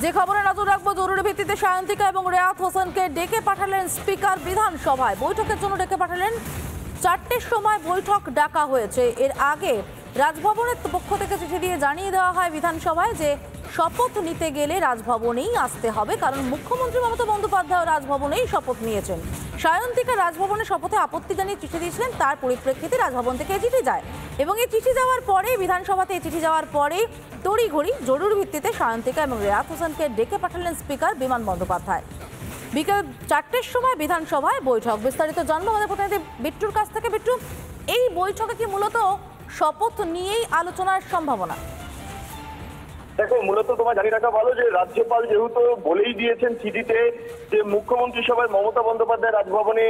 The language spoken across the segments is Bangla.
যে খবরে নজর রাখবো, জরুরি ভিত্তিতে সায়ন্তিকা এবং রেয়াত হোসেনকে ডেকে পাঠালেন স্পিকার বিধানসভায়। বৈঠকের জন্য ডেকে পাঠালেন। 4টের সময় বৈঠক ডাকা হয়েছে। এর আগে রাজভবনের পক্ষ থেকে চিঠি দিয়ে জানিয়ে দেওয়া হয় বিধানসভায় যে শপথ নিতে গেলে রাজভবনেই আসতে হবে, কারণ মুখ্যমন্ত্রী মমতা বন্দ্যোপাধ্যায় রাজভবনেই শপথ নিয়েছেন। সায়ন্তিকা রাজভবনের শপথে আপত্তি জানিয়ে চিঠি দিয়েছিলেন, তার পরিপ্রেক্ষিতে রাজভবন থেকে চিঠি যায় এবং এই চিঠি যাওয়ার পরে বিধানসভাতে চিঠি যাওয়ার পরে তড়িঘড়ি জরুরি ভিত্তিতে সায়ন্তিকা এবং রেয়াত হোসেনকে ডেকে পাঠালেন স্পিকার বিমান বন্দ্যোপাধ্যায়। বিকেল 4টের সময় বিধানসভায় বৈঠক। বিস্তারিত জানবো আমাদের প্রতিনিধি বিট্টুর কাছ থেকে। বিট্টু, এই বৈঠকে কি মূলত শপথ নিয়েই আলোচনার সম্ভাবনা? দেখো, মূলত তোমার জানিয়ে রাখা ভালো যে রাজ্যপাল যেহেতু বলেই দিয়েছেন চিঠিতে যে মুখ্যমন্ত্রী সভায় মমতা বন্দ্যোপাধ্যায় রাজভবনে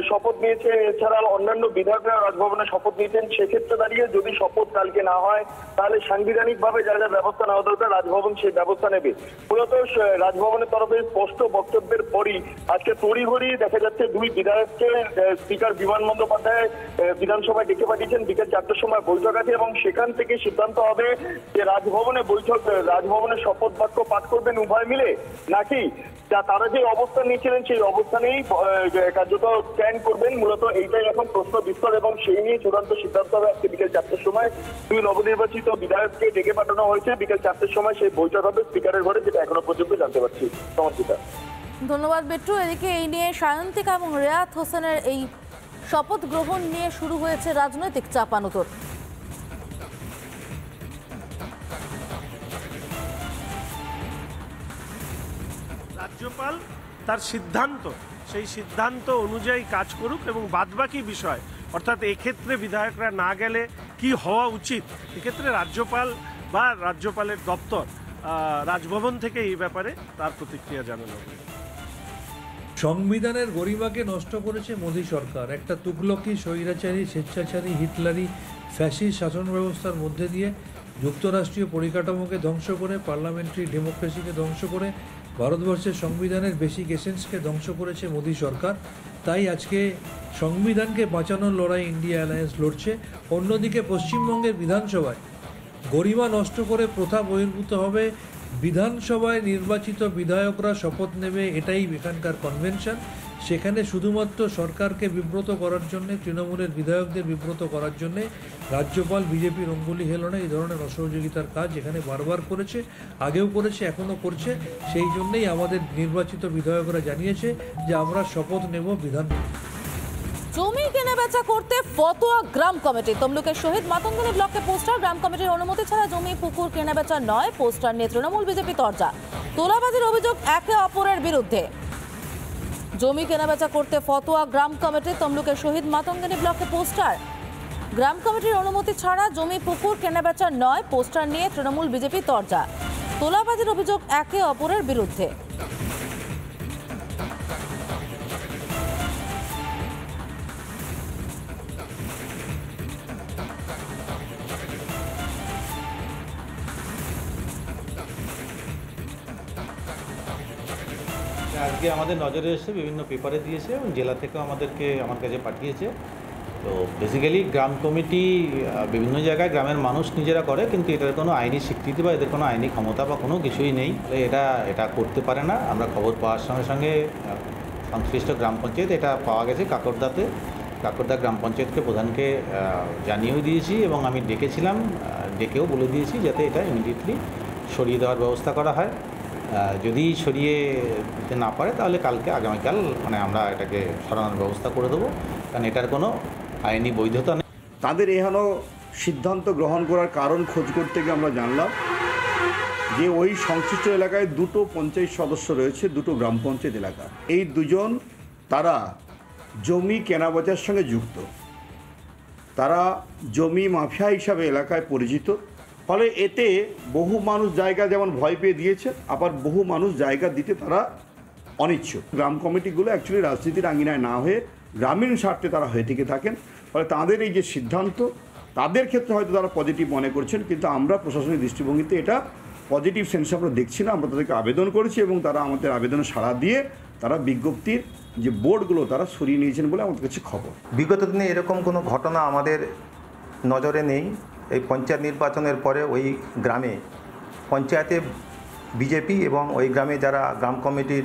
শপথ নিয়েছেন, এছাড়াও অন্যান্য বিধায়করা রাজভবনে শপথ নিয়েছেন, সেক্ষেত্রে দাঁড়িয়ে যদি শপথ কালকে না হয় তাহলে সাংবিধানিকভাবে যা যা ব্যবস্থা নেওয়া দরকার রাজভবন সেই ব্যবস্থা নেবে। মূলত রাজভবনের তরফে স্পষ্ট বক্তব্যের পরই আজকে তড়িঘড়ি দেখা যাচ্ছে দুই বিধায়ককে স্পিকার বিমান বন্দ্যোপাধ্যায় বিধানসভায় ডেকে পাঠিয়েছেন। বিকেল 4টের সময় বৈঠক আছে এবং সেখান থেকে সিদ্ধান্ত হবে যে রাজভবনে শপথ বাক্য পাঠ করবেন উভয় মিলে, নাকি তারা যে অবস্থান নিয়েছিলেন সেই অবস্থানেই কার্যত স্ট্যান্ড করবেন। মূলত এইটাই এখন প্রশ্ন বিস্তর এবং সেই নিয়ে চূড়ান্ত সিদ্ধান্ত হবে আজকে বিকেল 4টের সময়। দুই নবনির্বাচিত বিধায়ককে ডেকে পাঠানো হয়েছে। বিকেল 4টের সময় সেই বৈঠক হবে স্পিকারের ঘরে, যেটা এখনো পর্যন্ত জানতে পারছি। সমর্থিতা, ধন্যবাদ বিট্টু। এদিকে এই নিয়ে সায়ন্তিকা এবং রেয়াত হোসেনের এই শপথ গ্রহণ নিয়ে শুরু হয়েছে রাজনৈতিক চাপানোতর। রাজ্যপাল তার সিদ্ধান্ত, সেই সিদ্ধান্ত অনুযায়ী কাজ করুক এবং বাদবাকি বিষয়, অর্থাৎ এক্ষেত্রে বিধায়করা না গেলে কি হওয়া উচিত, এক্ষেত্রে রাজ্যপাল বা রাজ্যপালের দপ্তর রাজভবন থেকে এই ব্যাপারে তার প্রতিক্রিয়া জানানো হবে। সংবিধানের গরিমাকে নষ্ট করেছে মোদী সরকার। একটা তুগলকি, স্বৈরাচারী, স্বেচ্ছাচারী, হিটলারি, ফ্যাসিস্ট শাসন ব্যবস্থার মধ্যে দিয়ে যুক্তরাষ্ট্রীয় পরিকাঠামোকে ধ্বংস করে, পার্লামেন্টারি ডেমোক্রেসিকে ধ্বংস করে, ভারতবর্ষের সংবিধানের বেসিক এসেন্সকে ধ্বংস করেছে মোদী সরকার। তাই আজকে সংবিধানকে বাঁচানোর লড়াই ইন্ডিয়া অ্যালায়েন্স লড়ছে। অন্যদিকে পশ্চিমবঙ্গের বিধানসভায় গরিমা নষ্ট করে প্রথা বহির্ভূত হবে, বিধানসভায় নির্বাচিত বিধায়করা শপথ নেবে, এটাই এখানকার কনভেনশন। সেখানে শুধুমাত্র সরকারকে বিব্রত করার জন্যে, তৃণমূলের বিধায়কদের বিব্রত করার জন্যে রাজ্যপাল বিজেপির অঙ্গুলি হেলনে এই ধরনের অসহযোগিতার কাজ এখানে বারবার করেছে, আগেও করেছে, এখনও করছে। সেই জন্যেই আমাদের নির্বাচিত বিধায়করা জানিয়েছে যে আমরা শপথ নেব বিধান। জমি কেনাবেচা করতে ফতোয়া গ্রাম কমিটি। তমলুকের শহীদ মাতঙ্গিনী ব্লকে পোস্টার। গ্রাম কমিটির অনুমতি ছাড়া জমি পুকুর কেনাবেচা নয়, পোস্টার নিয়ে তৃণমূল বিজেপি তরজা। তোলাবাজির অভিযোগ একে অপরের বিরুদ্ধে। জমি কেনাবেচা করতে ফতোয়া গ্রাম কমিটি। তমলুকের শহীদ মাতঙ্গিনী ব্লকে পোস্টার। গ্রাম কমিটির অনুমতি ছাড়া জমি পুকুর কেনাবেচা নয়, পোস্টার নিয়ে তৃণমূল বিজেপি তরজা। তোলাবাজির অভিযোগ একে অপরের বিরুদ্ধে। আজকে আমাদের নজরে এসে বিভিন্ন পেপারে দিয়েছে এবং জেলা থেকেও আমার কাছে পাঠিয়েছে। তো বেসিক্যালি গ্রাম কমিটি বিভিন্ন জায়গায় গ্রামের মানুষ নিজেরা করে, কিন্তু এটার কোনো আইনি স্বীকৃতি বা এদের কোনো আইনি ক্ষমতা বা কোনো কিছুই নেই। এটা করতে পারে না। আমরা খবর পাওয়ার সঙ্গে সঙ্গে সংশ্লিষ্ট গ্রাম পঞ্চায়েত, এটা পাওয়া গেছে কাকরদা গ্রাম পঞ্চায়েতকে প্রধানকে জানিয়েও দিয়েছি এবং আমি ডেকেছিলাম, ডেকেও বলে দিয়েছি যাতে এটা ইমিডিয়েটলি সরিয়ে দেওয়ার ব্যবস্থা করা হয়। যদি সরিয়ে দিতে না পারে তাহলে আগামীকাল আমরা এটাকে সরানোর ব্যবস্থা করে দেবো, কারণ এটার কোনো আইনি বৈধতা নেই। তাদের এহেন সিদ্ধান্ত গ্রহণ করার কারণ খোঁজ করতে গিয়ে আমরা জানলাম যে ওই সংশ্লিষ্ট এলাকায় দুটো পঞ্চায়েত সদস্য রয়েছে, দুটো গ্রাম পঞ্চায়েত এলাকা। এই দুজন তারা জমি কেনাবেচার সঙ্গে যুক্ত, তারা জমি মাফিয়া হিসাবে এলাকায় পরিচিত। ফলে এতে বহু মানুষ জায়গা যেমন ভয় পেয়ে দিয়েছে, আবার বহু মানুষ জায়গা দিতে তারা অনিচ্ছুক। গ্রাম কমিটিগুলো অ্যাকচুয়ালি রাজনীতির আঙিনায় না হয়ে গ্রামীণ স্বার্থে তারা হয়ে থেকে থাকেন। ফলে তাদের এই যে সিদ্ধান্ত, তাদের ক্ষেত্রে হয়তো তারা পজিটিভ মনে করছেন, কিন্তু আমরা প্রশাসনিক দৃষ্টিভঙ্গিতে এটা পজিটিভ সেন্সে আমরা দেখছি না। আমরা তাদেরকে আবেদন করেছি এবং তারা আমাদের আবেদনে সাড়া দিয়ে তারা বিজ্ঞপ্তির যে বোর্ডগুলো তারা সরিয়ে নিয়েছেন বলে আমাদের কাছে খবর। বিগত দিনে এরকম কোনো ঘটনা আমাদের নজরে নেই। এই পঞ্চায়েত নির্বাচনের পরে ওই গ্রামে পঞ্চায়েতে বিজেপি এবং ওই গ্রামে যারা গ্রাম কমিটির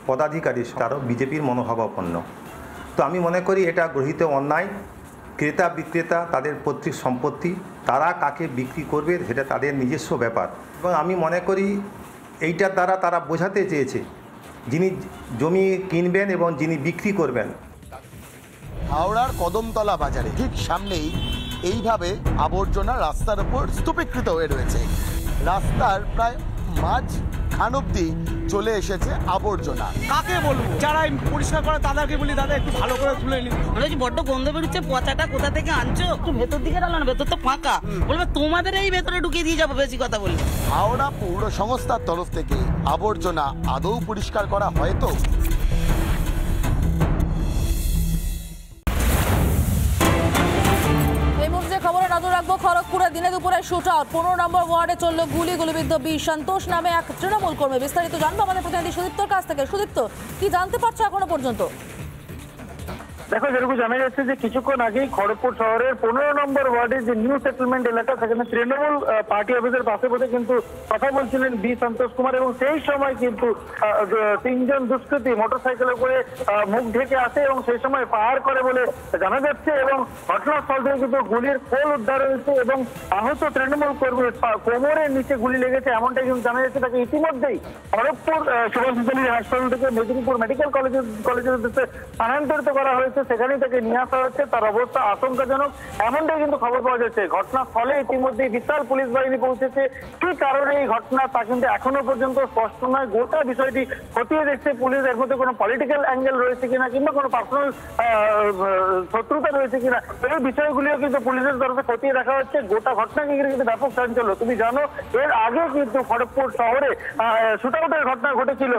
পদাধিকারী তারাও বিজেপির মনোভাবাপন্ন। তো আমি মনে করি এটা গৃহীত অন্যায়। ক্রেতা বিক্রেতা তাদের পৈতৃক সম্পত্তি, তারা কাকে বিক্রি করবে সেটা তাদের নিজস্ব ব্যাপার। এবং আমি মনে করি এইটার দ্বারা তারা বোঝাতে চেয়েছে যিনি জমি কিনবেন এবং যিনি বিক্রি করবেন। হাওড়ার কদমতলা বাজারে ঠিক সামনেই এইভাবে আবর্জনা রাস্তার উপর স্তূপীকৃত হয়ে রয়েছে। রাস্তার প্রায় মাঝ খান অব্দি চলে এসেছে আবর্জনা। কাকে বলবো? যারা পরিষ্কার করে তাদেরকে বলি দাদা একটু ভালো করে তুলে নিন। বলছি বড্ড গন্ধ বেরোচ্ছে, পচাটা কোথা থেকে আনছো? একটু ভেতর দিকে ডালো না, ভেতর তো ফাঁকা। বলবে তোমাদের এই ভেতরে ঢুকিয়ে দিয়ে যাবো, বেশি কথা বলি। হাওড়া পৌর সংস্থার তরফ থেকে আবর্জনা আদৌ পরিষ্কার করা হয় তো? খবরে নজর রাখবো খড়গপুরে দিনে দুপুরে শুট আউট। 15 নম্বর ওয়ার্ডে চলল গুলিবিদ্ধ সন্তোষ নামে এক তৃণমূল কর্মী। বিস্তারিত জানবো আমাদের প্রতিনিধি সুদীপ্তর কাছ থেকে। সুদীপ্ত, কি জানতে পারছো এখনো পর্যন্ত? দেখো, যেরকম জানা যাচ্ছে যে কিছুক্ষণ আগেই খড়গপুর শহরের 15 নম্বর ওয়ার্ডের যে নিউ সেটেলমেন্ট এলাকা, সেখানে তৃণমূল পার্টি অফিসের পাশে বসে কিন্তু কথা বলছিলেন সন্তোষ কুমার, এবং সেই সময় কিন্তু 3 জন দুষ্কৃতী মোটরসাইকেলে করে মুখ ঢেকে আসে এবং সেই সময় পাহাড় করে বলে জানা যাচ্ছে। এবং ঘটনাস্থল থেকে কিন্তু গুলির খোল উদ্ধার হয়েছে এবং আহত তৃণমূল কর্মীর কোমরের নিচে গুলি লেগেছে, এমনটাই কিন্তু জানা যাচ্ছে। তাকে ইতিমধ্যেই খড়গপুর সুভাষিতালী হাসপাতাল থেকে মেদিনীপুর মেডিকেল কলেজের উদ্দেশ্যে স্থানান্তরিত করা হয়েছে। সেখানেই তাকে নিয়ে আসা হচ্ছে। তার অবস্থা আশঙ্কাজনক, এমনটাই কিন্তু খবর পাওয়া যাচ্ছে। ঘটনাস্থলে ইতিমধ্যেই বিশাল পুলিশ বাহিনী পৌঁছেছে। কি কারণে এই ঘটনা তা কিন্তু এখনো পর্যন্ত স্পষ্ট নয়। গোটা বিষয়টি খতিয়ে দেখছে পুলিশ। এর মধ্যে কোনো পলিটিক্যাল অ্যাঙ্গেল রয়েছে কিনা কিংবা কোনো পার্সোনাল শত্রুতা রয়েছে কিনা, এই বিষয়গুলিও কিন্তু পুলিশের তরফে খতিয়ে দেখা হচ্ছে। গোটা ঘটনাকে ঘিরে কিন্তু ব্যাপক চাঞ্চল্য। তুমি জানো, এর আগে কিন্তু খড়গপুর শহরে শুটআউটের ঘটনা ঘটেছিল।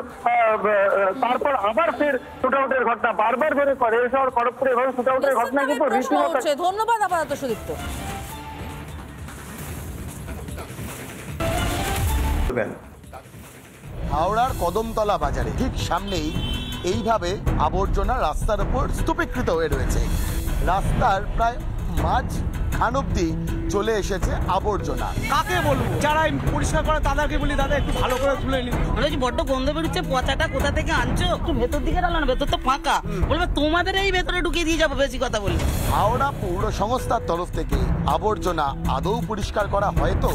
তারপর আবার ফের শুটআউটের ঘটনা বারবার করে করে শহর খড়গপুরে এভাবে শুটআউটের ঘটনা কিন্তু রীতিমতো। ধন্যবাদ আপাতত সুদীপ্ত। হাওড়ার কদমতলা বাজারে ঠিক সামনেই এইভাবে আবর্জনা রাস্তার উপর স্তূপীকৃত হয়ে রয়েছে। রাস্তার প্রায় মাঝ খান অব্দি চলে এসেছে আবর্জনা। কাকে বলবো? যারা পরিষ্কার করে তাদেরকে বলি দাদা একটু ভালো করে তুলে নিন। বলছি বড্ড গন্ধ বেরোচ্ছে, পচাটা কোথা থেকে আনছো? একটু ভেতর দিকে ডালো না, ভেতর তো ফাঁকা। বলবে তোমাদের এই ভেতরে ঢুকিয়ে দিয়ে যাবো, বেশি কথা বলি। হাওড়া পৌর সংস্থার তরফ থেকে আবর্জনা আদৌ পরিষ্কার করা হয় তো?